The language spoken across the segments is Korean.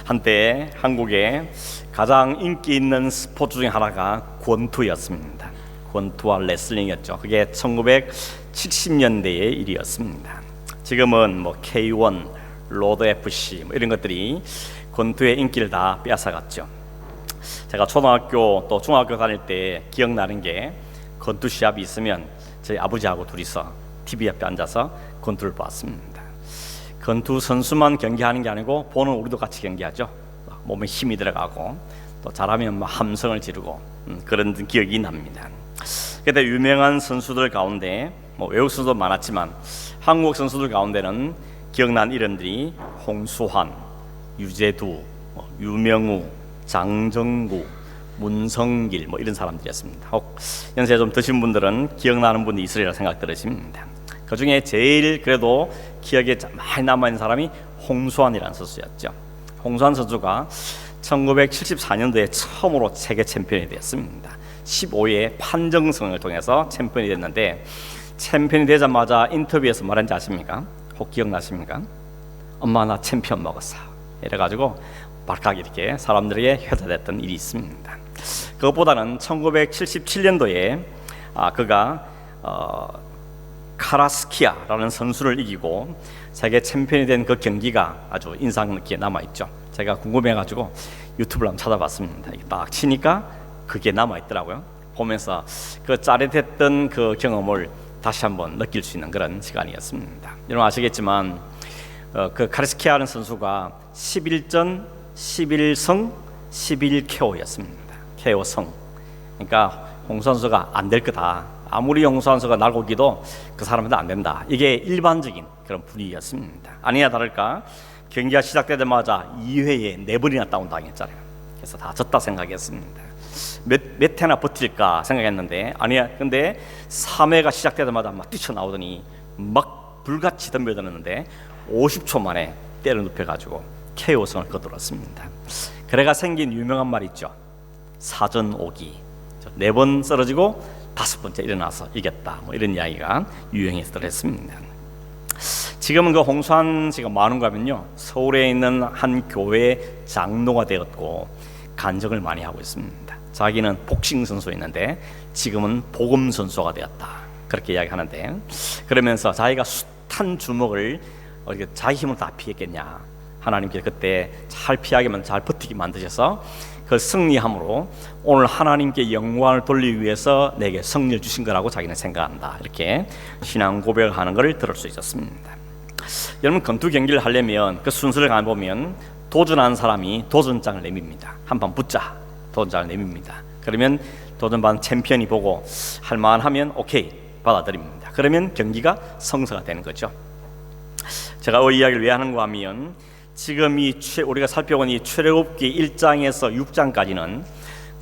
한때 한국에 가장 인기 있는 스포츠 중에 하나가 권투였습니다. 권투와 레슬링이었죠. 그게 1970년대의 일이었습니다. 지금은 K1, 로드 FC 이런 것들이 권투의 인기를 다 빼앗아갔죠. 제가 초등학교 또 중학교 다닐 때 기억나는 게 권투 시합이 있으면 저희 아버지하고 둘이서 TV 옆에 앉아서 권투를 봤습니다. 권투 선수만 경기하는 게 아니고 보는 우리도 같이 경기하죠. 몸에 힘이 들어가고 또 잘하면 함성을 지르고 그런 기억이 납니다. 그때 유명한 선수들 가운데 외국 선수도 많았지만 한국 선수들 가운데는 기억난 이름들이 홍수환, 유재두, 유명우, 장정구, 문성길 이런 사람들이었습니다. 혹 연세 좀 드신 분들은 기억나는 분이 있으리라 생각 들으십니다. 그 중에 제일 그래도 기억에 많이 남아있는 사람이 홍수환이라는 선수였죠. 홍수환 선수가 1974년도에 처음으로 세계 챔피언이 되었습니다. 15회 판정승을 통해서 챔피언이 됐는데, 챔피언이 되자마자 인터뷰에서 말한지 아십니까? 혹 기억나십니까? 엄마 나 챔피언 먹었어 이래가지고 발칵 이렇게 사람들에게 회자됐던 일이 있습니다. 그것보다는 1977년도에 그가 카라스키아라는 선수를 이기고 세계 챔피언이 된 그 경기가 아주 인상 깊게 남아있죠. 제가 궁금해가지고 유튜브를 한번 찾아봤습니다. 딱 치니까 그게 남아있더라고요. 보면서 그 짜릿했던 그 경험을 다시 한번 느낄 수 있는 그런 시간이었습니다. 여러분 아시겠지만 그 카라스키아라는 선수가 11전 11승 11KO였습니다. KO승. 그러니까 홍 선수가 안 될 거다. 아무리 홍 선수가 날고기도 그 사람한테 안 된다. 이게 일반적인 그런 분위기였습니다. 아니나 다를까 경기가 시작되자마자 2회에 4번이나 다운당했잖아요. 그래서 다 졌다 생각했습니다. 몇 회나 버틸까 생각했는데 아니야. 근데 3회가 시작되자마자 막 뛰쳐나오더니 막 불같이 덤벼드는데 50초 만에 때려 눕혀가지고 KO승을 거둘렀습니다. 그래가 생긴 유명한 말이 있죠. 사전 오기. 4번 쓰러지고 5번째 일어나서 이겼다. 이런 이야기가 유행했습니다. 지금은 그 홍수환 씨가 뭐 하는가 하면요, 서울에 있는 한 교회 장로가 되었고 간증을 많이 하고 있습니다. 자기는 복싱 선수였는데 지금은 복음 선수가 되었다. 그렇게 이야기하는데, 그러면서 자기가 숱한 주먹을 자기 힘으로 다 피했겠냐. 하나님께서 그때 잘 피하게만 잘 버티게 만드셔서 그 승리함으로 오늘 하나님께 영광을 돌리기 위해서 내게 승리를 주신 거라고 자기는 생각한다. 이렇게 신앙 고백을 하는 것을 들을 수 있었습니다. 여러분 권투 경기를 하려면 그 순서를 가보면 도전하는 사람이 도전장을 내밉니다. 한판 붙자 도전장을 내밉니다. 그러면 도전받은 챔피언이 보고 할만하면 오케이 받아들입니다. 그러면 경기가 성사가 되는 거죠. 제가 이 이야기를 왜 하는가 하면 지금 우리가 살펴본 이 출애굽기 1장에서 6장까지는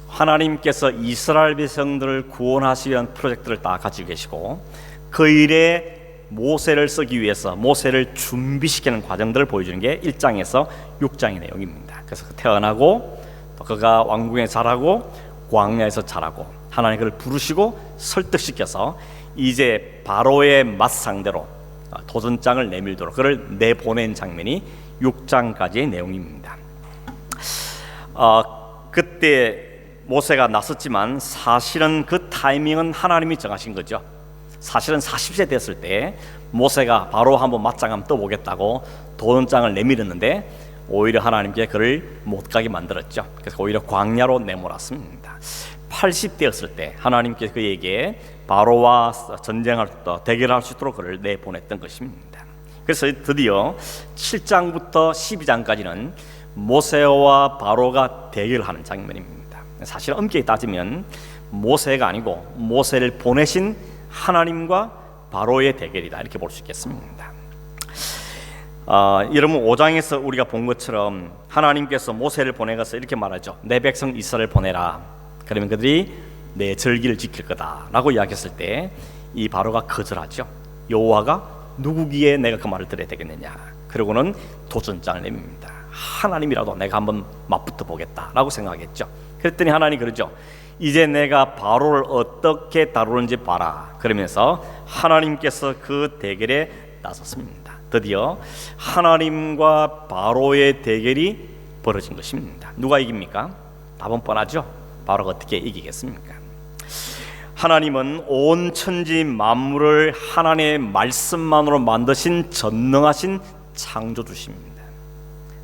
하나님께서 이스라엘 백성들을 구원하시기 위한 프로젝트를 다 가지고 계시고 그 일에 모세를 쓰기 위해서 모세를 준비시키는 과정들을 보여주는 게 1장에서 6장의 내용입니다. 그래서 태어나고 또 그가 왕궁에 자라고 광야에서 자라고 하나님 그를 부르시고 설득시켜서 이제 바로의 맞상대로 도전장을 내밀도록 그를 내보낸 장면이 6장까지의 내용입니다. 그때 모세가 나섰지만 사실은 그 타이밍은 하나님이 정하신 거죠. 사실은 40세 됐을 때 모세가 바로 한번 맞짱 한번 떠보겠다고 도전장을 내밀었는데 오히려 하나님께 그를 못 가게 만들었죠. 그래서 오히려 광야로 내몰았습니다. 80대였을 때 하나님께서 그에게 바로와 전쟁할 대결할 수 있도록 그를 내보냈던 것입니다. 그래서 드디어 7장부터 12장까지는 모세와 바로가 대결하는 장면입니다. 사실 엄격히 따지면 모세가 아니고 모세를 보내신 하나님과 바로의 대결이다 이렇게 볼 수 있겠습니다. 여러분 5장에서 우리가 본 것처럼 하나님께서 모세를 보내가서 이렇게 말하죠. 내 백성 이스라엘을 보내라. 그러면 그들이 내 절기를 지킬 거다 라고 이야기했을 때 이 바로가 거절하죠. 여호와가 누구기에 내가 그 말을 들어야 되겠느냐. 그리고는 도전장을 내밉니다. 하나님이라도 내가 한번 맞붙어 보겠다라고 생각했죠. 그랬더니 하나님이 그러죠. 이제 내가 바로를 어떻게 다루는지 봐라. 그러면서 하나님께서 그 대결에 나섰습니다. 드디어 하나님과 바로의 대결이 벌어진 것입니다. 누가 이깁니까? 답은 뻔하죠. 바로가 어떻게 이기겠습니까? 하나님은 온 천지 만물을 하나님의 말씀만으로 만드신 전능하신 창조주십니다.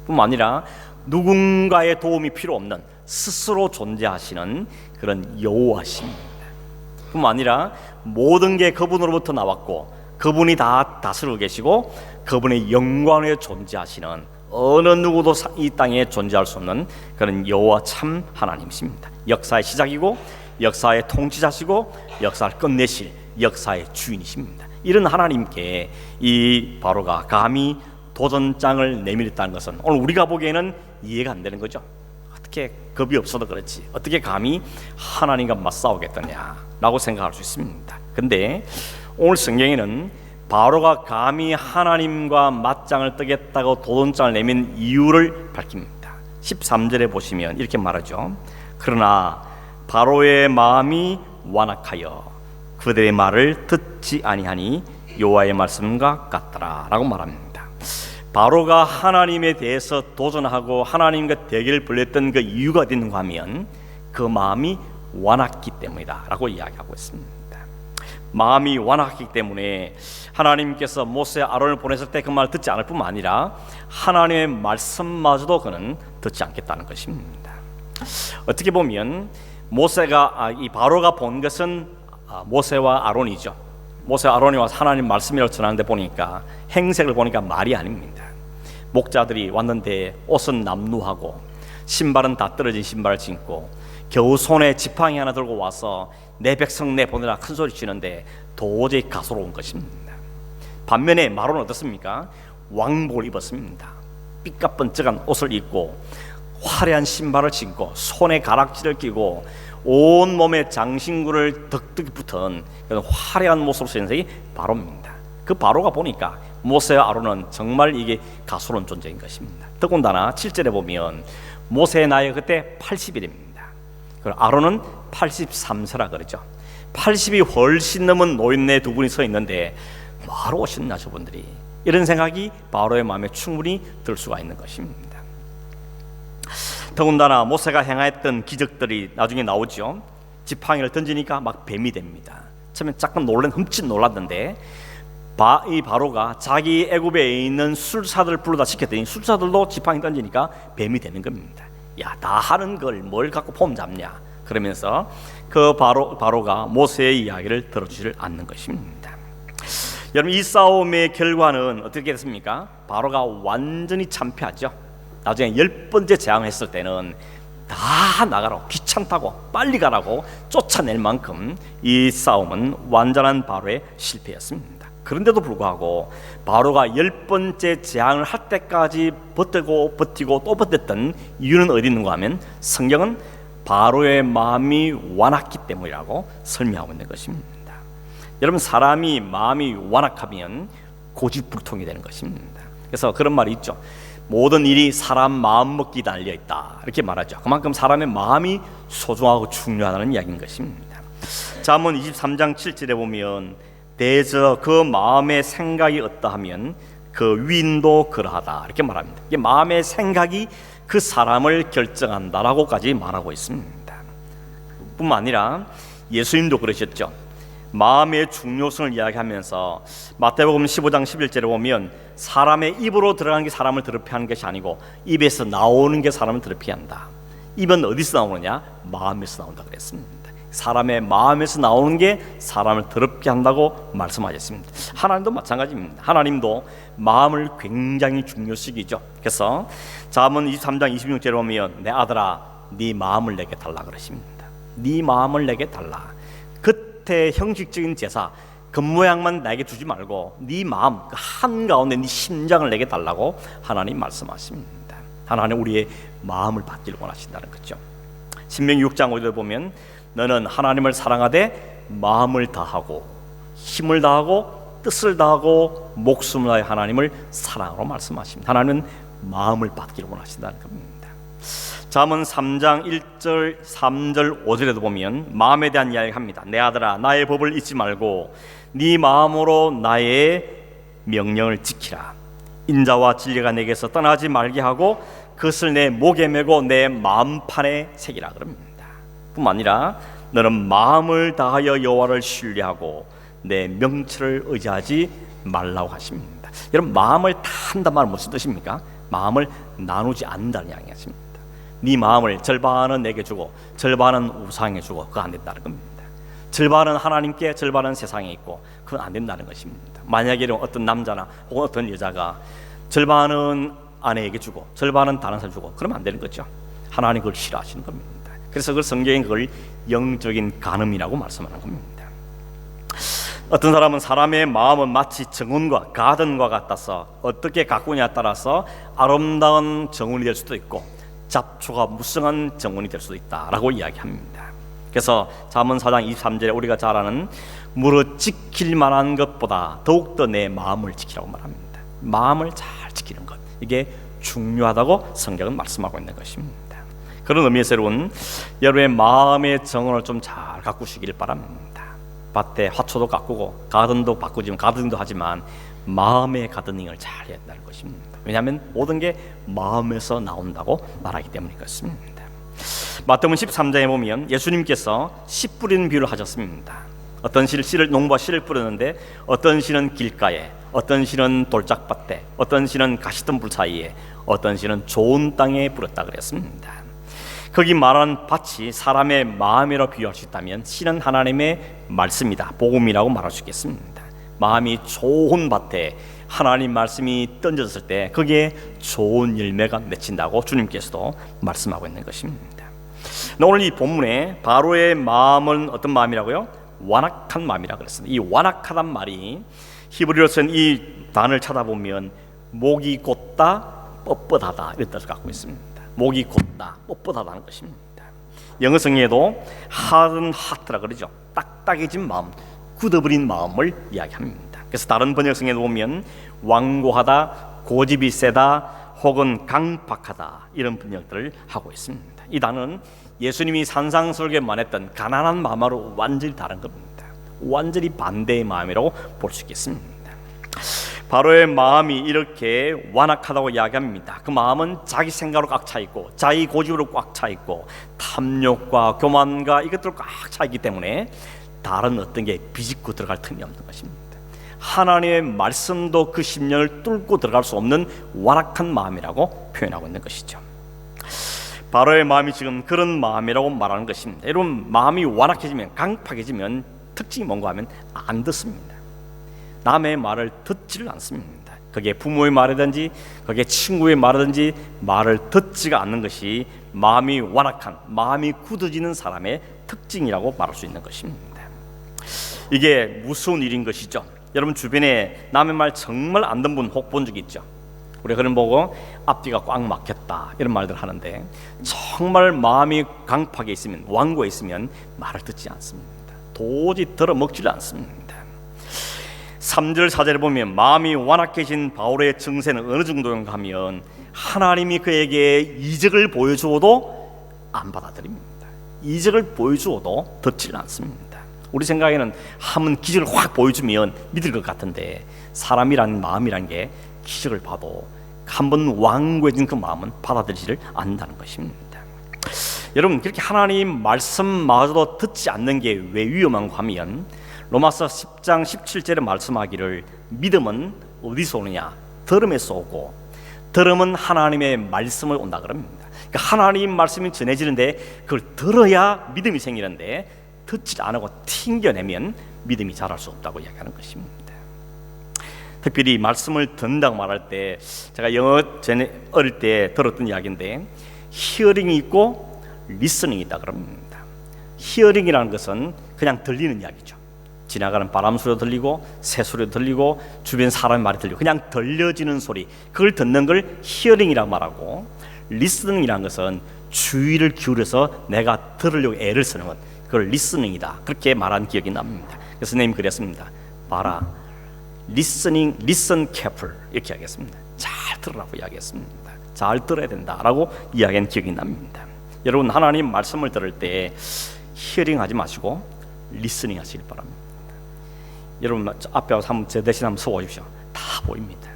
뿐만 아니라 누군가의 도움이 필요 없는 스스로 존재하시는 그런 여호와십니다. 뿐만 아니라 모든 게 그분으로부터 나왔고 그분이 다 다스리고 계시고 그분의 영광에 존재하시는 어느 누구도 이 땅에 존재할 수 없는 그런 여호와 참 하나님이십니다. 역사의 시작이고 역사의 통치자시고 역사를 끝내실 역사의 주인이십니다. 이런 하나님께 이 바로가 감히 도전장을 내밀었다는 것은 오늘 우리가 보기에는 이해가 안 되는 거죠. 어떻게 겁이 없어도 그렇지 어떻게 감히 하나님과 맞싸우겠더냐라고 생각할 수 있습니다. 근데 오늘 성경에는 바로가 감히 하나님과 맞짱을 뜨겠다고 도전장을 내민 이유를 밝힙니다. 13절에 보시면 이렇게 말하죠. 그러나 바로의 마음이 완악하여 그들의 말을 듣지 아니하니 여호와의 말씀과 같더라 라고 말합니다. 바로가 하나님에 대해서 도전하고 하나님과 대결을 벌였던 그 이유가 어디 있는가 하면 그 마음이 완악기 때문이다 라고 이야기하고 있습니다. 마음이 완악하기 때문에 하나님께서 모세 아론을 보냈을 때 그 말을 듣지 않을 뿐만 아니라 하나님의 말씀마저도 그는 듣지 않겠다는 것입니다. 어떻게 보면 이 바로가 본 것은 모세와 아론이죠. 모세와 아론이 와서 하나님 말씀이라고 전하는데 보니까 행색을 보니까 말이 아닙니다. 목자들이 왔는데 옷은 남루하고 신발은 다 떨어진 신발을 신고 겨우 손에 지팡이 하나 들고 와서 내 백성 내보내라 큰 소리 치는데 도저히 가소로운 것입니다. 반면에 마론은 어떻습니까? 왕복을 입었습니다. 삐까뻔쩍한 옷을 입고 화려한 신발을 신고 손에 가락지를 끼고 온 몸에 장신구를 덕덕이 붙은 그런 화려한 모습을 쓰는 것이 바로입니다. 그 바로가 보니까 모세와 아론은 정말 이게 가소로운 존재인 것입니다. 더군다나 7절에 보면 모세의 나이가 그때 80일입니다. 그리고 아론은 83세라 그러죠. 80이 훨씬 넘은 노인네 두 분이 서 있는데 뭐하러 오셨나 저분들이, 이런 생각이 바로의 마음에 충분히 들 수가 있는 것입니다. 더군다나 모세가 행했던 기적들이 나중에 나오죠. 지팡이를 던지니까 막 뱀이 됩니다. 처음에 잠깐 흠칫 놀랐는데 이 바로가 자기 애굽에 있는 술사들 불러다 시켰더니 술사들도 지팡이 던지니까 뱀이 되는 겁니다. 야, 다 하는 걸 뭘 갖고 폼 잡냐 그러면서 그 바로가 모세의 이야기를 들어주지를 않는 것입니다. 여러분, 이 싸움의 결과는 어떻게 됐습니까? 바로가 완전히 참패하죠. 나중에 10번째 재앙했을 때는 다 나가라고, 귀찮다고 빨리 가라고 쫓아낼 만큼 이 싸움은 완전한 바로의 실패였습니다. 그런데도 불구하고 바로가 10번째 재앙을 할 때까지 버티고 또 버텼던 이유는 어디 있는가 하면 성경은 바로의 마음이 완악기 때문이라고 설명하고 있는 것입니다. 여러분, 사람이 마음이 완악하면 고집불통이 되는 것입니다. 그래서 그런 말이 있죠. 모든 일이 사람 마음 먹기 달려 있다, 이렇게 말하죠. 그만큼 사람의 마음이 소중하고 중요하다는 이야기인 것입니다. 잠언 23장 7절에 보면 대저 그 마음의 생각이 어떠하면 그 위인도 그러하다, 이렇게 말합니다. 이게 마음의 생각이 그 사람을 결정한다라고까지 말하고 있습니다. 뿐만 아니라 예수님도 그러셨죠. 마음의 중요성을 이야기하면서 마태복음 15장 11절에 보면 사람의 입으로 들어가는 게 사람을 더럽게 하는 것이 아니고 입에서 나오는 게 사람을 더럽게 한다. 입은 어디서 나오느냐? 마음에서 나온다 그랬습니다. 사람의 마음에서 나오는 게 사람을 더럽게 한다고 말씀하셨습니다. 하나님도 마찬가지입니다. 하나님도 마음을 굉장히 중요시기죠. 그래서 잠언 23장 26절에 보면 내 아들아 네 마음을 내게 달라 그러십니다. 네 마음을 내게 달라. 겉의 형식적인 제사 겉모양만 나에게 주지 말고 네 마음 한가운데 네 심장을 내게 달라고 하나님 말씀하십니다. 하나님 우리의 마음을 받기를 원하신다는 거죠. 신명기 6장 5절에 보면 너는 하나님을 사랑하되 마음을 다하고 힘을 다하고 뜻을 다하고 목숨을 다해 하나님을 사랑하라고 말씀하십니다. 하나님은 마음을 받기를 원하신다는 겁니다. 잠언 3장 1절 3절 5절에도 보면 마음에 대한 이야기를 합니다. 내 아들아 나의 법을 잊지 말고 네 마음으로 나의 명령을 지키라. 인자와 진리가 내게서 떠나지 말게 하고 그것을 내 목에 메고 내 마음판에 새기라 그럽니다. 뿐만 아니라 너는 마음을 다하여 여호와를 신뢰하고 내 명철을 의지하지 말라고 하십니다. 여러분, 마음을 다한다는 말은 무슨 뜻입니까? 마음을 나누지 않는다는 이야기입니다. 네 마음을 절반은 내게 주고 절반은 우상에 주고 그거 안 된다는 겁니다. 절반은 하나님께 절반은 세상에 있고 그건 안 된다는 것입니다. 만약에 어떤 남자나 혹은 어떤 여자가 절반은 아내에게 주고 절반은 다른 사람 주고 그러면 안 되는 거죠. 하나님 그걸 싫어하시는 겁니다. 그래서 그 성경에 그걸 영적인 간음이라고 말씀하는 겁니다. 어떤 사람은 사람의 마음은 마치 정원과 가든과 같아서 어떻게 가꾸냐에 따라서 아름다운 정원이 될 수도 있고 잡초가 무성한 정원이 될 수도 있다라고 이야기합니다. 그래서 잠언 4장 23절에 우리가 잘 아는 무릇 지킬 만한 것보다 더욱더 내 마음을 지키라고 말합니다. 마음을 잘 지키는 것, 이게 중요하다고 성경은 말씀하고 있는 것입니다. 그런 의미에서 여러분, 여러분의 마음의 정원을 좀 잘 가꾸시길 바랍니다. 밭에 화초도 가꾸고 가든도 바꾸지만 가든도 하지만 마음의 가드닝을 잘 해야 한다는 것입니다. 왜냐하면 모든 게 마음에서 나온다고 말하기 때문인 것입니다. 마태복음 13장에 보면 예수님께서 씨 뿌리는 비유를 하셨습니다. 어떤 씨를 농부가 씨를 뿌렸는데 어떤 씨는 길가에, 어떤 씨는 돌짝밭에, 어떤 씨는 가시덤불 사이에, 어떤 씨는 좋은 땅에 뿌렸다 그랬습니다. 거기 말하는 밭이 사람의 마음이라고 비유할 수 있다면 씨는 하나님의 말씀이다, 복음이라고 말할 수 있겠습니다. 마음이 좋은 밭에 하나님 말씀이 던져졌을 때 거기에 좋은 열매가 맺힌다고 주님께서도 말씀하고 있는 것입니다. 오늘 이 본문에 바로의 마음은 어떤 마음이라고요? 완악한 마음이라고 그랬습니다. 이 완악하단 말이 히브리어로 쓴 이 단어를 찾아보면 목이 곧다, 뻣뻣하다 이런 뜻을 갖고 있습니다. 목이 곧다, 뻣뻣하다는 것입니다. 영어 성경에도 hardened heart라 그러죠. 딱딱해진 마음, 굳어버린 마음을 이야기합니다. 그래서 다른 번역성에도 보면 완고하다, 고집이 세다, 혹은 강박하다 이런 번역들을 하고 있습니다. 이 단어는 예수님이 산상설교에만 했던 가난한 마음으로 완전히 다른 겁니다. 완전히 반대의 마음이라고 볼 수 있겠습니다. 바로의 마음이 이렇게 완악하다고 이야기합니다. 그 마음은 자기 생각으로 꽉 차 있고 자기 고집으로 꽉 차 있고 탐욕과 교만과 이것들로 꽉 차 있기 때문에 다른 어떤 게 비집고 들어갈 틈이 없는 것입니다. 하나님의 말씀도 그 심령을 뚫고 들어갈 수 없는 완악한 마음이라고 표현하고 있는 것이죠. 바로의 마음이 지금 그런 마음이라고 말하는 것입니다. 여러분, 마음이 완악해지면, 강팍해지면 특징이 뭔가 하면 안 듣습니다. 남의 말을 듣지를 않습니다. 그게 부모의 말이든지 그게 친구의 말이든지 말을 듣지가 않는 것이 마음이 완악한, 마음이 굳어지는 사람의 특징이라고 말할 수 있는 것입니다. 이게 무서운 일인 것이죠. 여러분 주변에 남의 말 정말 안 듣는 분 혹 본 적 있죠. 우리가 그런 보고 앞뒤가 꽉 막혔다 이런 말들 하는데 정말 마음이 강팍에 있으면, 완고에 있으면 말을 듣지 않습니다. 도저히 들어먹지를 않습니다. 3절 4절에 보면 마음이 완악해진 바울의 증세는 어느 정도인가 하면 하나님이 그에게 이적을 보여주어도 안 받아들입니다. 이적을 보여주어도 듣지를 않습니다. 우리 생각에는 한번 기적을 확 보여주면 믿을 것 같은데 사람이란 마음이란 게 기적을 봐도 한번 완고해진 그 마음은 받아들이지를 않는다는 것입니다. 여러분, 그렇게 하나님 말씀마저도 듣지 않는 게 왜 위험한가 하면 로마서 10장 17절에 말씀하기를 믿음은 어디서 오느냐? 들음에서 오고 들음은 하나님의 말씀을 온다 그럽니다. 그러니까 하나님 말씀이 전해지는데 그걸 들어야 믿음이 생기는데 듣지 않고 튕겨내면 믿음이 자랄 수 없다고 이야기하는 것입니다. 특별히 말씀을 듣는다고 말할 때 제가 영어 전에 어릴 때 들었던 이야기인데 히어링이 있고 리스닝이 있다 그럽니다. 히어링이라는 것은 그냥 들리는 이야기죠. 지나가는 바람 소리도 들리고 새 소리도 들리고 주변 사람의 말이 들리고 그냥 들려지는 소리, 그걸 듣는 걸 히어링이라고 말하고, 리스닝이라는 것은 주의를 기울여서 내가 들으려고 애를 쓰는 것, 그걸 리스닝이다 그렇게 말한 기억이 납니다. 그래서 선생님이 그랬습니다. 봐라, listening, listen careful 이렇게 하겠습니다. 잘 들으라고 이야기했습니다. 잘 들어야 된다라고 이야기한 기억이 납니다. 여러분, 하나님 말씀을 들을 때 히어링 하지 마시고 리스닝 하시길 바랍니다. 여러분 앞에 와서 한번 제 대신 한번 서보십시오. 다 보입니다.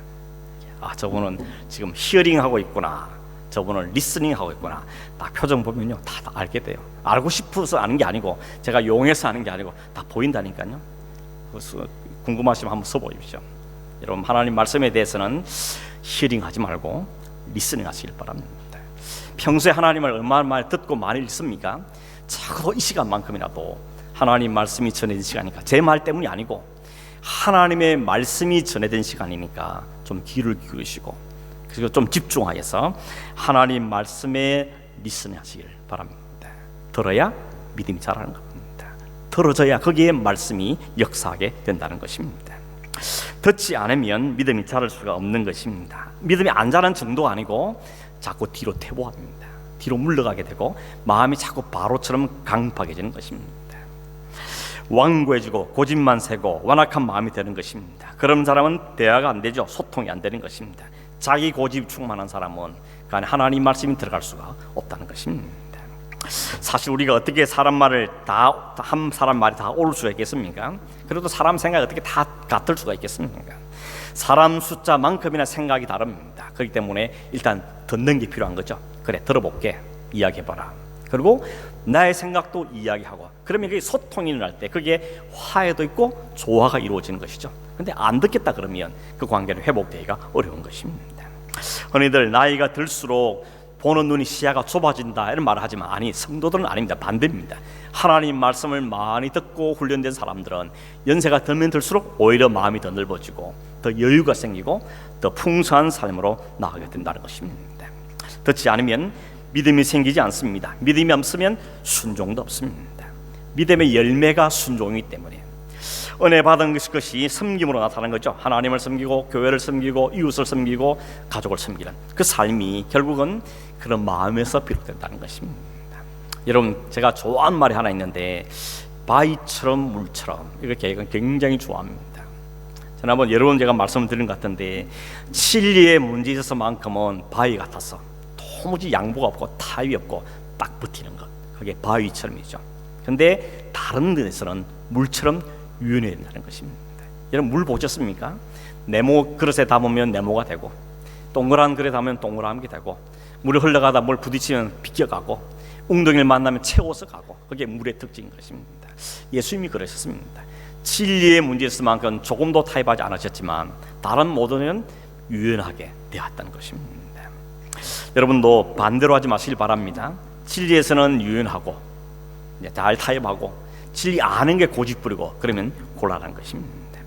아, 저분은 지금 히어링 하고 있구나, 저분을 리스닝하고 있구나. 딱 표정 보면요, 다 알게 돼요. 알고 싶어서 아는 게 아니고, 제가 용해서 아는 게 아니고 다 보인다니까요. 그래서 궁금하시면 한번 써보십시오. 여러분, 하나님 말씀에 대해서는 히어링하지 말고 리스닝 하시길 바랍니다. 평소에 하나님을 얼마나 많이 듣고 많이 읽습니까? 적어도 이 시간만큼이라도 하나님 말씀이 전해진 시간이니까, 제 말 때문이 아니고 하나님의 말씀이 전해진 시간이니까 좀 귀를 기울이시고, 그리고 좀 집중하여서 하나님 말씀에 리스닝 하시길 바랍니다. 들어야 믿음이 자라는 겁니다. 들어져야 거기에 말씀이 역사하게 된다는 것입니다. 듣지 않으면 믿음이 자랄 수가 없는 것입니다. 믿음이 안 자라는 정도가 아니고 자꾸 뒤로 퇴보합니다. 뒤로 물러가게 되고 마음이 자꾸 바로처럼 강팍해지는 것입니다. 완고해지고 고집만 세고 완악한 마음이 되는 것입니다. 그런 사람은 대화가 안 되죠. 소통이 안 되는 것입니다. 자기 고집 충만한 사람은 그 안에 하나님 말씀이 들어갈 수가 없다는 것입니다. 사실 우리가 어떻게 사람 말을 다 한 사람 말이 다 옳을 수가 있겠습니까? 그래도 사람 생각이 어떻게 다 같을 수가 있겠습니까? 사람 숫자만큼이나 생각이 다릅니다. 그렇기 때문에 일단 듣는 게 필요한 거죠. 그래, 들어볼게, 이야기해봐라. 그리고 나의 생각도 이야기하고, 그러면 그게 소통이 일어날 때 그게 화해도 있고 조화가 이루어지는 것이죠. 근데 안 듣겠다 그러면 그 관계는 회복되기가 어려운 것입니다. 흔히들 나이가 들수록 보는 눈이 시야가 좁아진다 이런 말을 하지만, 아니, 성도들은 아닙니다. 반대입니다. 하나님 말씀을 많이 듣고 훈련된 사람들은 연세가 들면 들수록 오히려 마음이 더 넓어지고 더 여유가 생기고 더 풍성한 삶으로 나아가게 된다는 것입니다. 듣지 않으면 믿음이 생기지 않습니다. 믿음이 없으면 순종도 없습니다. 믿음의 열매가 순종이기 때문에 은혜 받은 것이 섬김으로 나타나는 거죠. 하나님을 섬기고 교회를 섬기고 이웃을 섬기고 가족을 섬기는 그 삶이 결국은 그런 마음에서 비롯된다는 것입니다. 여러분, 제가 좋아하는 말이 하나 있는데, 바위처럼 물처럼, 이거 제가 굉장히 좋아합니다. 지난번 여러 번 제가 말씀을 드린 것 같은데, 진리의 문제에 있어서만큼은 바위 같아서 도무지 양보가 없고 타협이 없고 딱 버티는 것, 그게 바위처럼이죠. 그런데 다른 데서는 물처럼 유연해야 된다는 것입니다. 여러분, 물 보셨습니까? 네모 그릇에 담으면 네모가 되고, 동그란 그릇에 담으면 동그란 게 되고, 물이 흘러가다 뭘 부딪히면 비껴가고, 웅덩이를 만나면 채워서 가고, 그게 물의 특징인 것입니다. 예수님이 그러셨습니다. 진리의 문제에서만큼 조금도 타협하지 않으셨지만 다른 모든은 유연하게 되었다는 것입니다. 여러분도 반대로 하지 마시길 바랍니다. 진리에서는 유연하고 잘 타협하고, 진리 아는 게 고집부리고 그러면 곤란한 것입니다.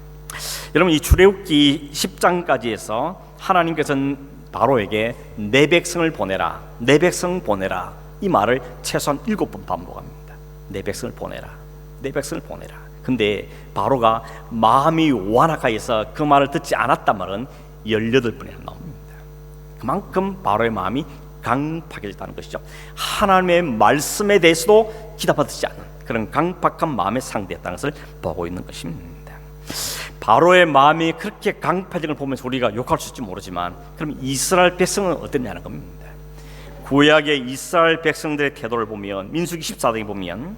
여러분, 이 출애굽기 10장까지 해서 하나님께서는 바로에게 내 백성을 보내라, 내 백성 보내라, 이 말을 최소한 7번 반복합니다. 내 백성을 보내라, 내 백성을 보내라. 근데 바로가 마음이 완악하여서 그 말을 듣지 않았단 말은 18번이나 나옵니다. 그만큼 바로의 마음이 강팍해졌다는 것이죠. 하나님의 말씀에 대해서도 기다받지 않는 그런 강팍한 마음의 상대였다는 것을 보고 있는 것입니다. 바로의 마음이 그렇게 강팍해진 걸 보면서 우리가 욕할 수 있을지 모르지만, 그럼 이스라엘 백성은 어땠냐는 겁니다. 구약의 이스라엘 백성들의 태도를 보면, 민수기 14장에 보면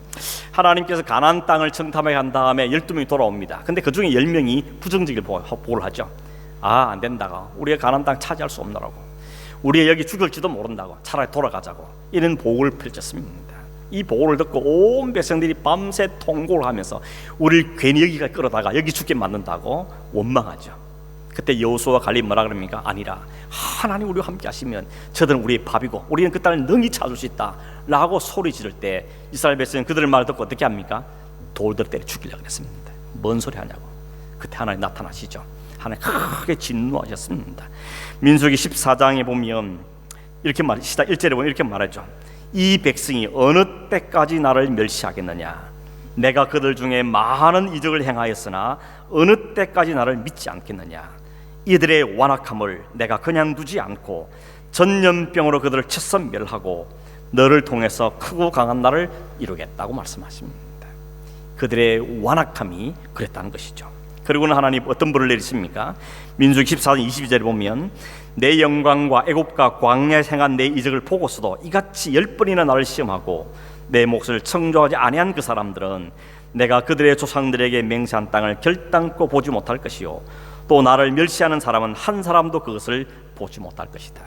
하나님께서 가나안 땅을 정탐해 간 다음에 12명이 돌아옵니다. 근데 그 중에 10명이 부정적인 보고를 하죠. 안 된다고, 우리가 가나안 땅 차지할 수 없노라고, 우리가 여기 죽을지도 모른다고, 차라리 돌아가자고, 이런 보고를 펼쳤습니다. 이 보고를 듣고 온 백성들이 밤새 통곡을 하면서 우리를 괜히 여기까지 끌어다가 여기 죽게 만든다고 원망하죠. 그때 여호수아와 갈렙이 뭐라 그럽니까? 아니라 하나님 우리와 함께 하시면 저들은 우리의 밥이고 우리는 그 땅을 능히 찾을 수 있다 라고 소리 지를 때, 이스라엘 백성은 그들의 말을 듣고 어떻게 합니까? 돌들 때려 죽이려고 했습니다. 뭔 소리 하냐고. 그때 하나님 나타나시죠. 하나님 크게 진노하셨습니다. 민수기 14장에 보면 이렇게 말합니다. 1절에 보면 이렇게 말하죠. 이 백성이 어느 때까지 나를 멸시하겠느냐? 내가 그들 중에 많은 이적을 행하였으나 어느 때까지 나를 믿지 않겠느냐? 이들의 완악함을 내가 그냥 두지 않고 전염병으로 그들을 쳐서 멸하고 너를 통해서 크고 강한 나를 이루겠다고 말씀하십니다. 그들의 완악함이 그랬다는 것이죠. 그리고는 하나님 어떤 불을 내리십니까? 민수기 14장 22절에 보면 내 영광과 애굽과 광야에 행한 내 이적을 보고서도 이같이 10번이나 나를 시험하고 내 몫을 청조하지 아니한 그 사람들은 내가 그들의 조상들에게 맹세한 땅을 결단코 보지 못할 것이요 또 나를 멸시하는 사람은 한 사람도 그것을 보지 못할 것이다.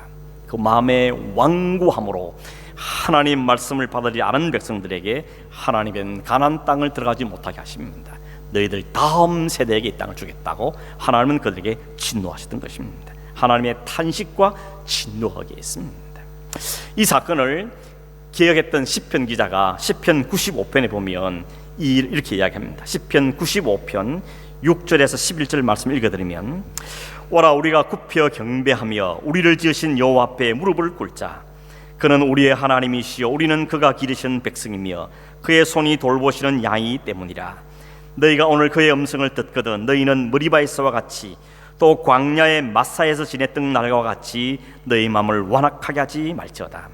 그 그 마음의 완고함으로 하나님 말씀을 받아들이지 않은 백성들에게 하나님은 가나안 땅을 들어가지 못하게 하십니다. 너희들 다음 세대에게 이 땅을 주겠다고 하나님은 그들에게 진노하시던 것입니다. 하나님의 탄식과 진노하게 했습니다. 이 사건을 기억했던 시편 기자가 시편 95편에 보면 이렇게 이야기합니다. 시편 95편 6절에서 11절 말씀을 읽어드리면, 오라 우리가 굽혀 경배하며 우리를 지으신 여호와 앞에 무릎을 꿇자. 그는 우리의 하나님이시요 우리는 그가 기르신 백성이며 그의 손이 돌보시는 양이기 때문이라. 너희가 오늘 그의 음성을 듣거든 너희는 머리바에서와 같이 또 광야의 마사에서 지냈던 날과 같이 너희 마음을 완악하게 하지 말지어다.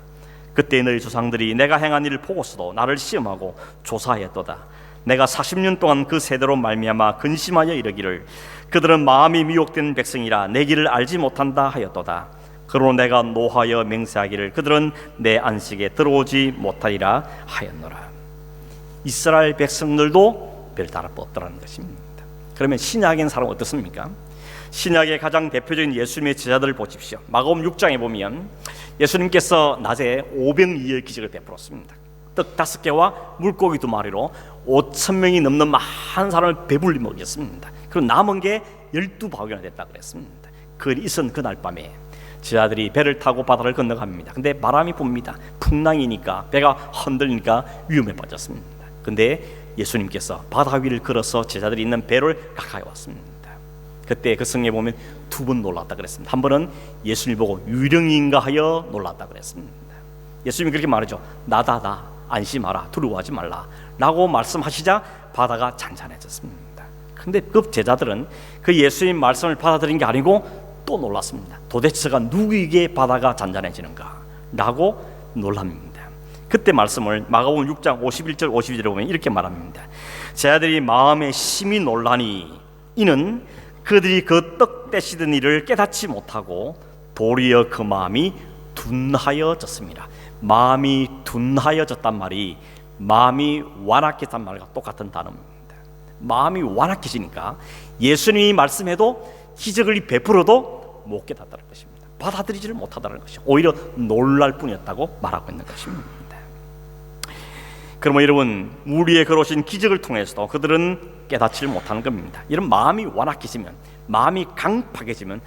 그때 너희 조상들이 내가 행한 일을 보고서도 나를 시험하고 조사하였도다. 내가 40년 동안 그 세대로 말미암아 근심하여 이르기를 그들은 마음이 미혹된 백성이라 내 길을 알지 못한다 하였도다. 그러므로 내가 노하여 맹세하기를 그들은 내 안식에 들어오지 못하리라 하였노라. 이스라엘 백성들도 별다를 바 없더라는 것입니다. 그러면 신약인 사람은 어떻습니까? 신약의 가장 대표적인 예수님의 제자들을 보십시오. 마가복음 6장에 보면 예수님께서 낮에 오병이어의 기적을 베풀었습니다. 떡 5개와 물고기 2마리로 5,000명이 넘는 많은 사람을 배불리 먹였습니다. 그리고 남은 게 12바구니나 됐다 그랬습니다. 그 일이 있은 그날 밤에 제자들이 배를 타고 바다를 건너갑니다. 근데 바람이 붑니다. 풍랑이니까 배가 흔들리니까 위험에 빠졌습니다. 근데 예수님께서 바다 위를 걸어서 제자들이 있는 배를 가까이 왔습니다. 그때 그 성경에 보면 2번 놀랐다 그랬습니다. 한 번은 예수님 보고 유령인가 하여 놀랐다 그랬습니다. 예수님이 그렇게 말하죠. 나다 나 안심하라 두려워하지 말라 라고 말씀하시자 바다가 잔잔해졌습니다. 근데 그 제자들은 그 예수님 말씀을 받아들인 게 아니고 또 놀랐습니다. 도대체가 누구에게 바다가 잔잔해지는가 라고 놀랍니다. 그때 말씀을 마가복음 6장 51절 52절에 보면 이렇게 말합니다. 제자들이 마음에 심히 놀라니 이는 그들이 그 떡 떼시던 일을 깨닫지 못하고 도리어 그 마음이 둔하여졌습니다. 마음이 둔하여졌단 말이 마음이 완악해졌단 말과 똑같은 단어입니다. 마음이 완악해지니까 예수님이 말씀해도 기적을 베풀어도 못 깨닫다는 것입니다. 받아들이지를 못하다는 것이죠. 오히려 놀랄 뿐이었다고 말하고 있는 것입니다. 그러면 여러분, 우리의 걸어오신 기적을 통해서도 그들은 깨닫지를 못하는 겁니다. 이런 마음이 완악해지면, 마음이 강팍해지면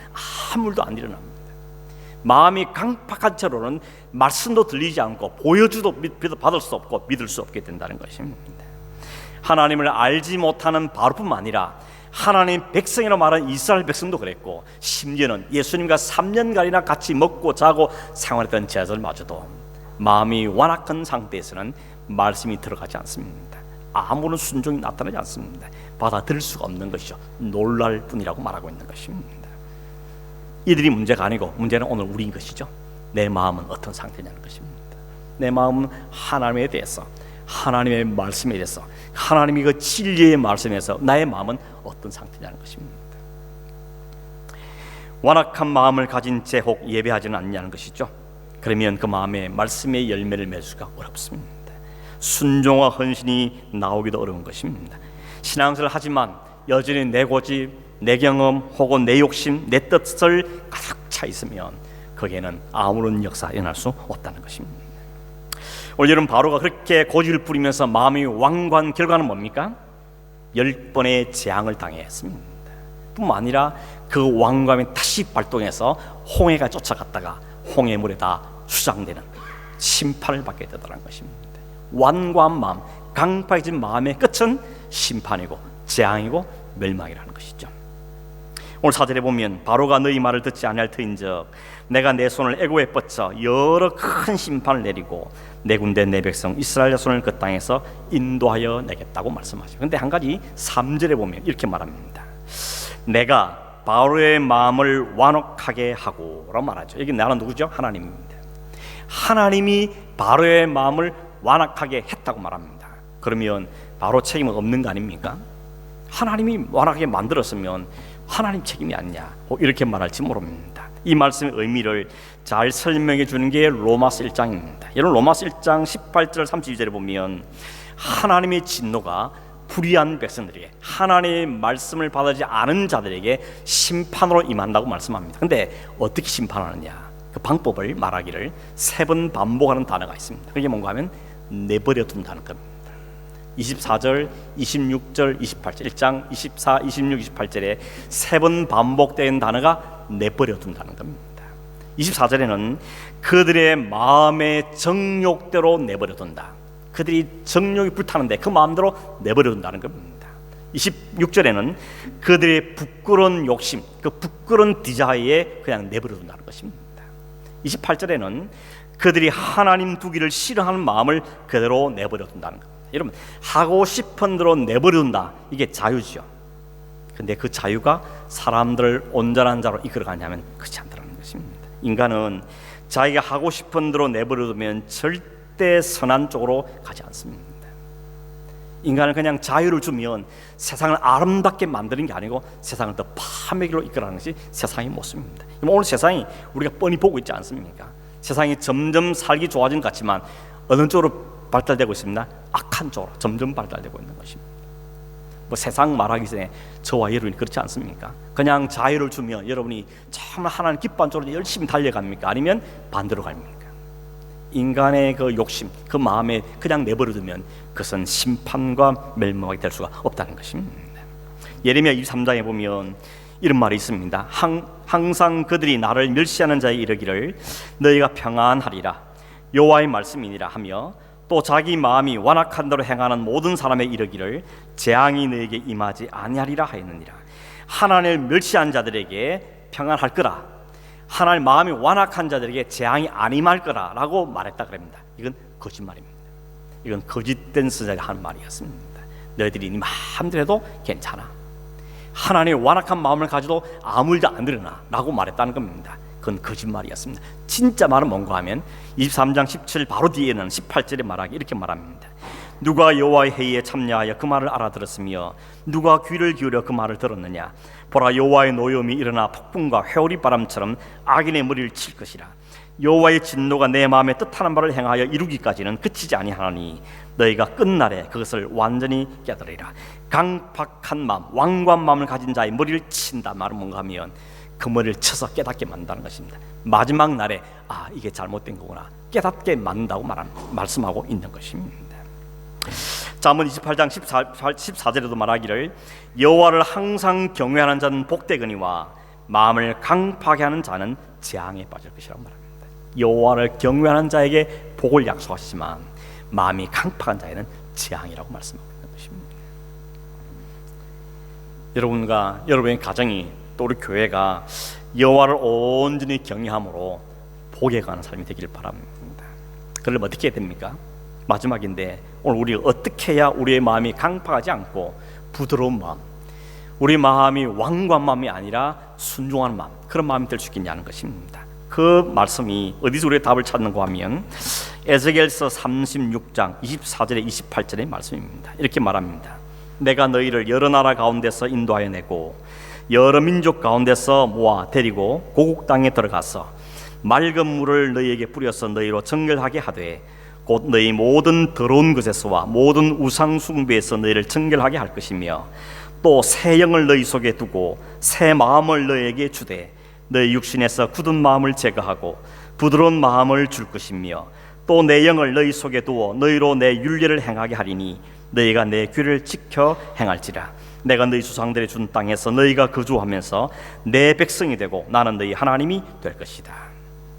아무 일도 안 일어납니다. 마음이 강팍한 채로는 말씀도 들리지 않고 보여주도 받을 수 없고 믿을 수 없게 된다는 것입니다. 하나님을 알지 못하는 바로뿐만 아니라 하나님 백성이라고 말하는 이스라엘 백성도 그랬고, 심지어는 예수님과 3년간이나 같이 먹고 자고 생활했던 제자들마저도 마음이 완악한 상태에서는 말씀이 들어가지 않습니다. 아무런 순종이 나타나지 않습니다. 받아들일 수가 없는 것이죠. 놀랄 뿐이라고 말하고 있는 것입니다. 이들이 문제가 아니고 문제는 오늘 우리인 것이죠. 내 마음은 어떤 상태냐는 것입니다. 내 마음은 하나님에 대해서, 하나님의 말씀에 대해서, 하나님이 그 진리의 말씀에서 나의 마음은 어떤 상태냐는 것입니다. 완악한 마음을 가진 채 혹 예배하지는 않냐는 것이죠. 그러면 그 마음에 말씀의 열매를 맺을 수가 어렵습니다. 순종과 헌신이 나오기도 어려운 것입니다. 신앙생활을 하지만 여전히 내 고집, 내 경험 혹은 내 욕심, 내 뜻을 가득 차 있으면 거기에는 아무런 역사가 일어날 수 없다는 것입니다. 오늘 여러분, 바로가 그렇게 고집을 부리면서 마음이 완고한 결과는 뭡니까? 10번의 재앙을 당했습니다. 뿐만 아니라 그 완고함이 다시 발동해서 홍해가 쫓아갔다가 홍해물에 다 수장되는 심판을 받게 되더라는 것입니다. 완고한 마음, 강팍해진 마음의 끝은 심판이고 재앙이고 멸망이라는 것이죠. 오늘 4절에 보면 바로가 너희 말을 듣지 아니할 터인즉 내가 내 손을 애고에 뻗쳐 여러 큰 심판을 내리고 내 군대 내 백성 이스라엘 손을 그 땅에서 인도하여 내겠다고 말씀하시죠. 그런데 한 가지 3절에 보면 이렇게 말합니다. 내가 바로의 마음을 완악하게 하고 라고 말하죠. 여기 나는 누구죠? 하나님입니다. 하나님이 바로의 마음을 완악하게 했다고 말합니다. 그러면 바로 책임은 없는 거 아닙니까? 하나님이 완악하게 만들었으면 하나님 책임이 아니냐 이렇게 말할지 모릅니다. 이 말씀의 의미를 잘 설명해 주는 게 로마서 1장입니다. 여러분, 로마서 1장 18절 32절에 보면 하나님의 진노가 불의한 백성들에게, 하나님의 말씀을 받아들이지 않은 자들에게 심판으로 임한다고 말씀합니다. 근데 어떻게 심판하느냐? 그 방법을 말하기를 3번 반복하는 단어가 있습니다. 그게 뭔가 하면 내버려 둔다는 겁니다. 24절, 26절, 28절 1장 24, 26, 28절에 3번 반복된 단어가 내버려 둔다는 겁니다. 24절에는 그들의 마음의 정욕대로 내버려 둔다. 그들이 정욕이 불타는데 그 마음대로 내버려 둔다는 겁니다. 26절에는 그들의 부끄러운 욕심, 그 부끄러운 디자이에 그냥 내버려 둔다는 것입니다. 28절에는 그들이 하나님 두기를 싫어하는 마음을 그대로 내버려 둔다는 겁니다. 여러분, 하고 싶은 대로 내버려 둔다, 이게 자유죠. 근데 그 자유가 사람들을 온전한 자로 이끌어가냐면 그렇지 않다는 것입니다. 인간은 자기가 하고 싶은 대로 내버려 두면 절대 선한 쪽으로 가지 않습니다. 인간은 그냥 자유를 주면 세상을 아름답게 만드는 게 아니고 세상을 더 파멸로 이끌어가는 것이 세상의 모습입니다. 오늘 세상이 우리가 뻔히 보고 있지 않습니까? 세상이 점점 살기 좋아진 것 같지만 어느 쪽으로 발달되고 있습니다. 악한 쪽으로 점점 발달되고 있는 것입니다. 뭐 세상 말하기 전에 저와 여러분이 그렇지 않습니까? 그냥 자유를 주면 여러분이 정말 하나님 기뻐하는 쪽으로 열심히 달려갑니까? 아니면 반대로 갑니까? 인간의 그 욕심, 그 마음에 그냥 내버려두면 그것은 심판과 멸망이 될 수가 없다는 것입니다. 예레미야 23장에 보면 이런 말이 있습니다. 항상 그들이 나를 멸시하는 자에 이르기를 너희가 평안하리라 여호와의 말씀이니라 하며, 또 자기 마음이 완악한 대로 행하는 모든 사람의 이르기를 재앙이 너에게 임하지 아니하리라 하였느니라. 하나님을 멸시한 자들에게 평안할 거라, 하나님 마음이 완악한 자들에게 재앙이 안 임할 거라라고 말했다 그럽니다. 이건 거짓말입니다. 이건 거짓된 선자가 하는 말이었습니다. 너희들이 네 마음대로 해도 괜찮아, 하나님의 완악한 마음을 가지도 아무 일도 안 일어나 라고 말했다는 겁니다. 그건 거짓말이었습니다. 진짜 말은 뭔가 하면 23장 17 바로 뒤에는 18절에 말하기 이렇게 말합니다. 누가 여호와의 회의에 참여하여 그 말을 알아들었으며 누가 귀를 기울여 그 말을 들었느냐. 보라, 여호와의 노여움이 일어나 폭풍과 회오리 바람처럼 악인의 머리를 칠 것이라. 여호와의 진노가 내 마음에 뜻하는 바를 행하여 이루기까지는 그치지 아니하나니 너희가 끝날에 그것을 완전히 깨달으리라. 강팍한 마음, 완고한 마음을 가진 자의 머리를 친다 말은 뭔가 하면 그 머리를 쳐서 깨닫게 만든다는 것입니다. 마지막 날에 이게 잘못된 거구나 깨닫게 만든다고 말씀하고 있는 것입니다. 잠언 28장 14절에도 말하기를 여호와를 항상 경외하는 자는 복되거니와 마음을 강팍하게 하는 자는 재앙에 빠질 것이라고 말합니다. 여호와를 경외하는 자에게 복을 약속하시지만 마음이 강팍한 자에는 재앙이라고 말씀하고 있는 것입니다. 여러분과 여러분의 가정이 또 우리 교회가 여호와를 온전히 경외함으로 복에 가는 삶이 되기를 바랍니다. 그러려면 어떻게 해야 됩니까? 마지막인데 오늘 우리 어떻게 해야 우리의 마음이 강팍하지 않고 부드러운 마음, 우리 마음이 완고한 마음이 아니라 순종하는 마음, 그런 마음이 될 수 있겠냐는 것입니다. 그 말씀이 어디서 우리의 답을 찾는가 하면 에스겔서 36장 24절에 28절의 말씀입니다. 이렇게 말합니다. 내가 너희를 여러 나라 가운데서 인도하여 내고 여러 민족 가운데서 모아 데리고 고국 땅에 들어가서 맑은 물을 너희에게 뿌려서 너희로 정결하게 하되 곧 너희 모든 더러운 것에서와 모든 우상 숭배에서 너희를 정결하게 할 것이며, 또 새 영을 너희 속에 두고 새 마음을 너희에게 주되 너희 육신에서 굳은 마음을 제거하고 부드러운 마음을 줄 것이며, 또 내 영을 너희 속에 두어 너희로 내 율례를 행하게 하리니 너희가 내 규례를 지켜 행할지라. 내가 너희 조상들의 준 땅에서 너희가 거주하면서 내 백성이 되고 나는 너희 하나님이 될 것이다.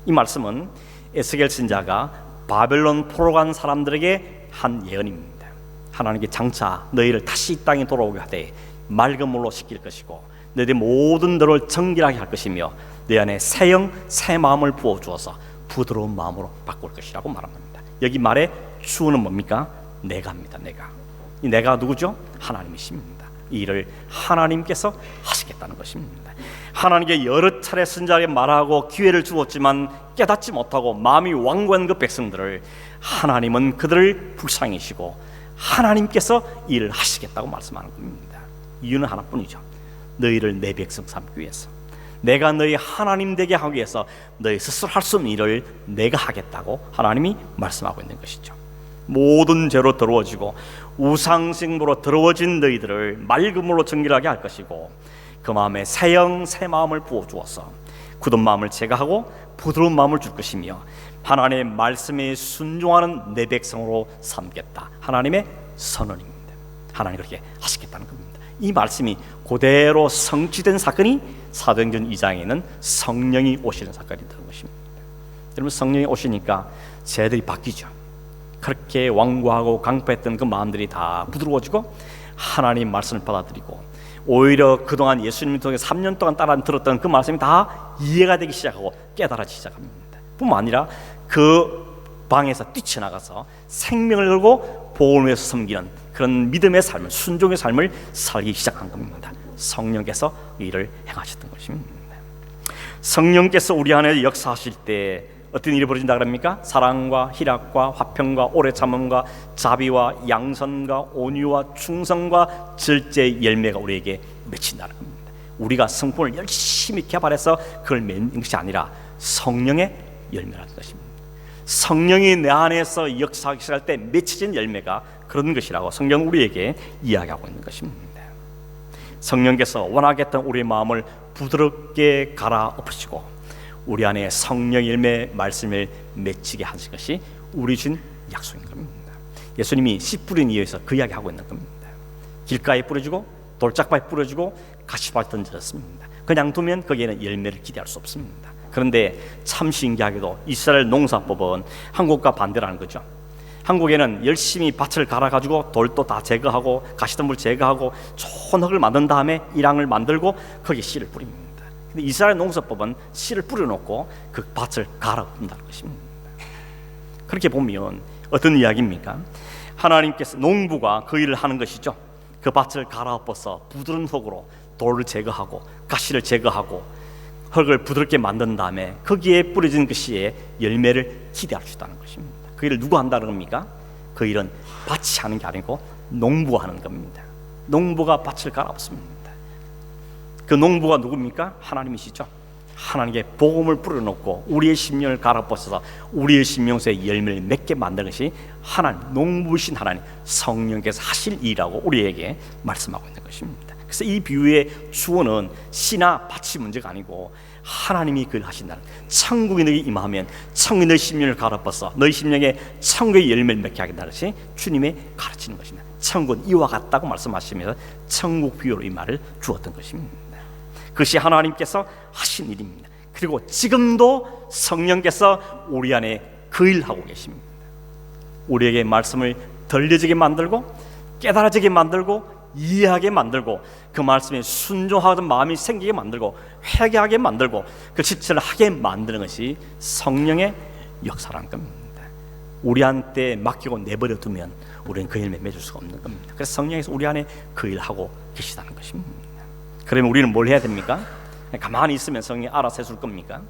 이 말씀은 에스겔 선지자가 바벨론 포로 간 사람들에게 한 예언입니다. 하나님께 장차 너희를 다시 이 땅에 돌아오게 하되 맑은 물로 씻길 것이고 너희의 모든 너를 정결하게 할 것이며 내 안에 새 영, 새 마음을 부어주어서 부드러운 마음으로 바꿀 것이라고 말합니다. 여기 말의 주는 뭡니까? 내가입니다. 이 내가 누구죠? 하나님이십니다. 이 일을 하나님께서 하시겠다는 것입니다. 하나님께 여러 차례 선지자에게 말하고 기회를 주었지만 깨닫지 못하고 마음이 완고한 그 백성들을 하나님은 그들을 불쌍히시고 하나님께서 일을 하시겠다고 말씀하는 겁니다. 이유는 하나뿐이죠. 너희를 내 백성 삼기 위해서, 내가 너희 하나님 되게 하기 위해서 너희 스스로 할 수 없는 일을 내가 하겠다고 하나님이 말씀하고 있는 것이죠. 모든 죄로 더러워지고 우상숭배로 더러워진 너희들을 맑은 물로 정결하게 할 것이고 그 마음에 새 영, 새 마음을 부어주어서 굳은 마음을 제거하고 부드러운 마음을 줄 것이며 하나님의 말씀에 순종하는 내 백성으로 삼겠다. 하나님의 선언입니다. 하나님 그렇게 하시겠다는 겁니다. 이 말씀이 그대로 성취된 사건이 사도행전 2장에는 성령이 오시는 사건이 되는 것입니다. 여러분, 성령이 오시니까 죄들이 바뀌죠. 그렇게 완고하고 강포했던 그 마음들이 다 부드러워지고 하나님 말씀을 받아들이고, 오히려 그동안 예수님을 통해 3년 동안 따라 들었던 그 말씀이 다 이해가 되기 시작하고 깨달아지기 시작합니다. 뿐만 아니라 그 방에서 뛰쳐나가서 생명을 걸고 복음을 위해서 섬기는 그런 믿음의 삶을, 순종의 삶을 살기 시작한 겁니다. 성령께서 일을 행하셨던 것입니다. 성령께서 우리 안에 역사하실 때 어떤 일이 벌어진다 그럽니까? 사랑과 희락과 화평과 오래 참음과 자비와 양선과 온유와 충성과 절제의 열매가 우리에게 맺힌다는 겁니다. 우리가 성품을 열심히 개발해서 그걸 맺는 것이 아니라 성령의 열매라는 것입니다. 성령이 내 안에서 역사하기 시작할 때 맺혀진 열매가 그런 것이라고 성경은 우리에게 이야기하고 있는 것입니다. 성령께서 원하겠던 우리의 마음을 부드럽게 갈아엎으시고 우리 안에 성령 열매 말씀을 맺히게 하신 것이 우리 준 약속인 겁니다. 예수님이 씨 뿌린 이유에서 그 이야기하고 있는 겁니다. 길가에 뿌려주고 돌짝바에 뿌려주고 가시밭에 던졌습니다. 그냥 두면 거기에는 열매를 기대할 수 없습니다. 그런데 참 신기하게도 이스라엘 농사법은 한국과 반대라는 거죠. 한국에는 열심히 밭을 갈아가지고 돌도 다 제거하고 가시덤불 제거하고 좋은 흙을 만든 다음에 일항을 만들고 거기에 씨를 뿌립니다. 근데 이스라엘 농사법은 씨를 뿌려놓고 그 밭을 갈아엎는다는 것입니다. 그렇게 보면 어떤 이야기입니까? 하나님께서 농부가 그 일을 하는 것이죠. 그 밭을 갈아엎어서 부드러운 흙으로 돌을 제거하고 가시를 제거하고 흙을 부드럽게 만든 다음에 거기에 뿌려진 그 씨에 열매를 기대할 수 있다는 것입니다. 그 일을 누가 한다는 겁니까? 그 일은 밭이 하는 게 아니고 농부가 하는 겁니다. 농부가 밭을 갈아엎습니다. 그 농부가 누굽니까? 하나님이시죠. 하나님께 복음을 뿌려놓고 우리의 심령을 갈아엎어서 우리의 심령에서 열매를 맺게 만드는 것이 하나님, 농부신 하나님 성령께서 하실 일이라고 우리에게 말씀하고 있는 것입니다. 그래서 이 비유의 주어는 씨나 밭이 문제가 아니고 하나님이 그걸 하신다는, 천국이 너희 임하면 천국이 너희 심령을 갈아엎어서 너희 심령에 천국의 열매를 맺게 하겠다는 것이 주님의 가르치는 것입니다. 천국은 이와 같다고 말씀하시면서 천국 비유로 이 말을 주었던 것입니다. 그것이 하나님께서 하신 일입니다. 그리고 지금도 성령께서 우리 안에 그 일을 하고 계십니다. 우리에게 말씀을 들려지게 만들고 깨달아지게 만들고 이해하게 만들고 그 말씀에 순종하던 마음이 생기게 만들고 회개하게 만들고 그 실천을 하게 만드는 것이 성령의 역사라는 겁니다. 우리한테 맡기고 내버려 두면 우리는 그 열매 맺을 수가 없는 겁니다. 그래서 성령께서 우리 안에 그 일을 하고 계시다는 것입니다. 그러면 우리는 뭘 해야 됩니까? 가만히 있으면 성령이 알아서 해줄 겁니까?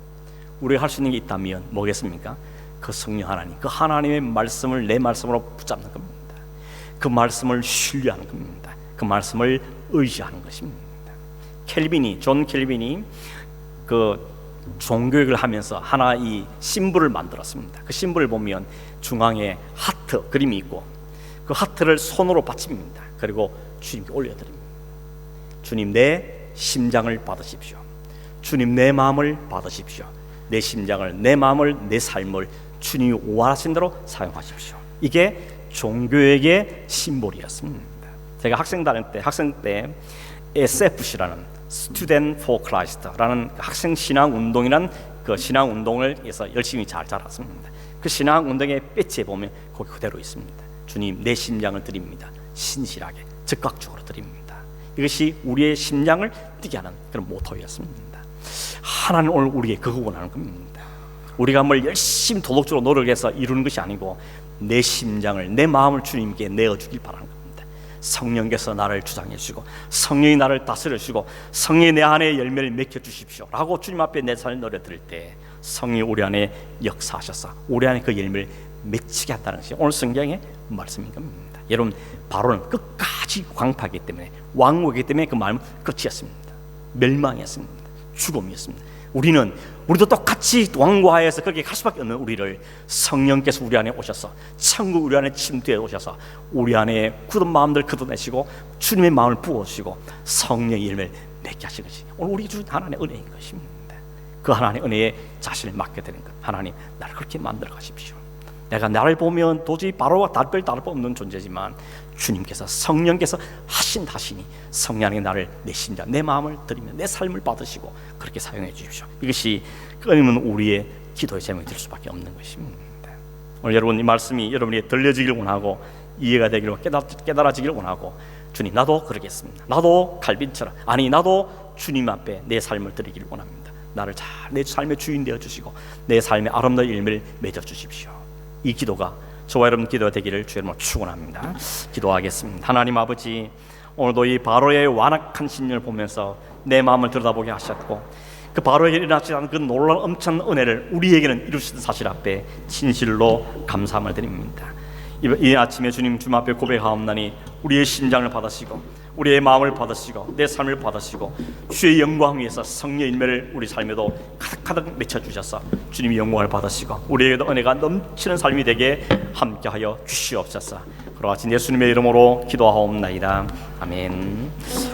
우리가 할 수 있는 게 있다면 뭐겠습니까? 그 성령 하나님, 그 하나님의 말씀을 내 말씀으로 붙잡는 겁니다. 그 말씀을 신뢰하는 겁니다. 그 말씀을 의지하는 것입니다. 존 켈빈이 그 종교육을 하면서 하나 이 심볼을 만들었습니다. 그 심볼을 보면 중앙에 하트 그림이 있고 그 하트를 손으로 받칩니다. 그리고 주님께 올려드립니다. 주님, 내 심장을 받으십시오. 주님, 내 마음을 받으십시오. 내 심장을, 내 마음을, 내 삶을 주님이 원하신 대로 사용하십시오. 이게 종교에게 심볼이었습니다. 제가 학생 때 SFC라는 Student for Christ라는 학생 신앙 운동이라는 그 신앙 운동을 해서 열심히 잘 자랐습니다. 그 신앙 운동의 배지에 보면 거기 그대로 있습니다. 주님, 내 심장을 드립니다. 신실하게, 즉각적으로 드립니다. 이것이 우리의 심장을 뛰게 하는 그런 모토였습니다. 하나님 오늘 우리에게 그거 원하는 겁니다. 우리가 뭘 열심히 도덕적으로 노력해서 이루는 것이 아니고 내 심장을, 내 마음을 주님께 내어주길 바라는 겁니다. 성령께서 나를 주장해 주시고 성령이 나를 다스려 주시고 성령이 내 안에 열매를 맺혀 주십시오 라고 주님 앞에 내 삶을 노려드릴 때 성령이 우리 안에 역사하셔서 우리 안에 그 열매를 맺히게 한다는 것이 오늘 성경의 말씀인 겁니다. 여러분, 바로는 끝까지 광파하기 때문에 왕후이기 때문에 그 마음은 끝이었습니다. 멸망이었습니다. 죽음이었습니다. 우리도 똑같이 왕고하에서 그렇게 갈 수밖에 없는 우리를 성령께서 우리 안에 오셔서 천국 우리 안에 침투해 오셔서 우리 안에 굳은 마음들 걷어내시고 주님의 마음을 부어주시고 성령의 열매를 맺게 하신 것이 오늘 우리 주 하나님의 은혜인 것입니다. 그 하나님 은혜에 자신을 맡게 되는 것. 하나님, 나를 그렇게 만들어 가십시오. 내가 나를 보면 도저히 바로와 다를 바 없는 존재지만 주님께서, 성령께서 하신다시니 성령이 나를, 내 심장, 내 마음을 드리며 내 삶을 받으시고 그렇게 사용해 주십시오. 이것이 끊임없는 우리의 기도의 제목이 될 수밖에 없는 것입니다. 오늘 여러분, 이 말씀이 여러분에게 들려지기를 원하고 이해가 되기를, 깨달아지기를 원하고, 주님, 나도 그러겠습니다. 나도 칼빈처럼, 아니 나도 주님 앞에 내 삶을 드리기를 원합니다. 나를 잘 내 삶의 주인 되어 주시고 내 삶의 아름다운 열매를 맺어 주십시오. 이 기도가 저와 여러분 기도가 되기를 주 이름으로 축원합니다. 기도하겠습니다. 하나님 아버지, 오늘도 이 바로의 완악한 심령을 보면서 내 마음을 들여다보게 하셨고, 그 바로에게 일어나지 않은 그 놀라운 엄청난 은혜를 우리에게는 이루신 사실 앞에 진실로 감사함을 드립니다. 이 아침에 주님 앞에 고백하옵나니 우리의 심장을 받으시고 우리의 마음을 받으시고 내 삶을 받으시고 주의 영광 위에서 성령의 일매를 우리 삶에도 가득가득 맺혀주셔서 주님의 영광을 받으시고 우리에게도 은혜가 넘치는 삶이 되게 함께하여 주시옵소서. 그와 같이 예수님의 이름으로 기도하옵나이다. 아멘.